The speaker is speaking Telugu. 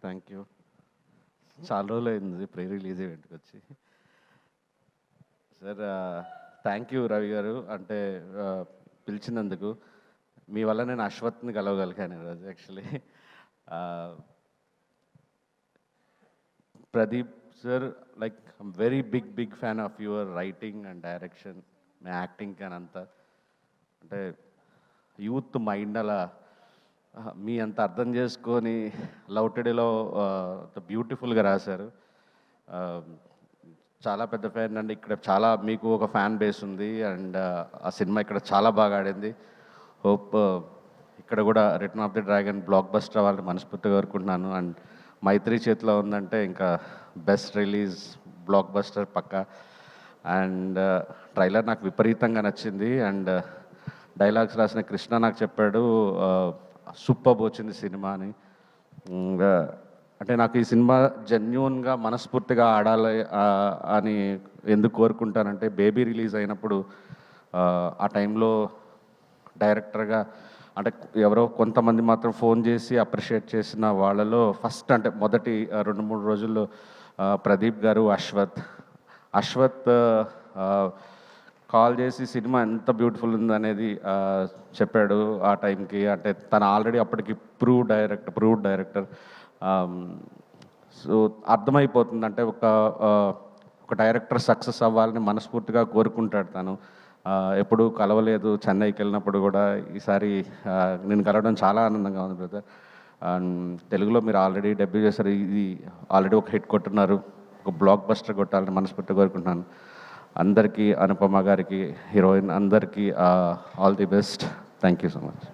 Thank you. చాలా రోజులు అయింది ప్రీ రిలీజ్ ఈవెంట్కి వచ్చి. సార్ థ్యాంక్ యూ రవి గారు, అంటే పిలిచినందుకు. మీ వల్ల నేను అశ్వత్ని కలవగలిగాను ఈరోజు. Actually Pradeep sir, like I'm very big fan of your writing and direction, మీ యాక్టింగ్ కానీ అంతా. అంటే యూత్ మైండ్ అలా మీ అంత అర్థం చేసుకొని లవ్ టుడేలో బ్యూటిఫుల్గా రాశారు. చాలా పెద్ద ఫ్యాన్ అండి. ఇక్కడ చాలా మీకు ఒక ఫ్యాన్ బేస్ ఉంది అండ్ ఆ సినిమా ఇక్కడ చాలా బాగా ఆడింది. హోప్ ఇక్కడ కూడా return of the dragon blockbuster అవ్వాలని మనస్ఫూర్తిగా కోరుకుంటున్నాను. అండ్ మైత్రి చేతిలో ఉందంటే ఇంకా బెస్ట్ రిలీజ్, బ్లాక్ బస్టర్ పక్కా. అండ్ ట్రైలర్ నాకు విపరీతంగా నచ్చింది. అండ్ డైలాగ్స్ రాసిన కృష్ణ నాకు చెప్పాడు సూపర్బ్ వచ్చింది సినిమా అని. అంటే నాకు ఈ సినిమా జెన్యూన్గా మనస్ఫూర్తిగా ఆడాలి అని ఎందుకు కోరుకుంటానంటే, బేబీ రిలీజ్ అయినప్పుడు ఆ టైంలో డైరెక్టర్గా అంటే ఎవరో కొంతమంది మాత్రం ఫోన్ చేసి అప్రిషియేట్ చేసిన వాళ్ళలో ఫస్ట్, అంటే మొదటి 2-3 రోజుల్లో ప్రదీప్ గారు, అశ్వత్ కాల్ చేసి సినిమా ఎంత బ్యూటిఫుల్ ఉందనేది చెప్పాడు ఆ టైంకి. అంటే తను ఆల్రెడీ అప్పటికి ప్రూవ్డ్ డైరెక్టర్. సో అర్థమైపోతుంది, అంటే ఒక డైరెక్టర్ సక్సెస్ అవ్వాలని మనస్ఫూర్తిగా కోరుకుంటాడు తను. ఎప్పుడు కలవలేదు, చెన్నైకి వెళ్ళినప్పుడు కూడా. ఈసారి నేను కలవడం చాలా ఆనందంగా ఉంది బ్రదర్. తెలుగులో మీరు ఆల్రెడీ డెబ్యూ చేశారు, ఇది ఆల్రెడీ ఒక హిట్ కొట్టున్నారు, ఒక బ్లాక్ బస్టర్ కొట్టాలని మనస్ఫూర్తిగా కోరుకుంటున్నాను. అందరికీ, అనుపమ గారికి, హీరోయిన్ అందరికీ all the best. Thank you so much.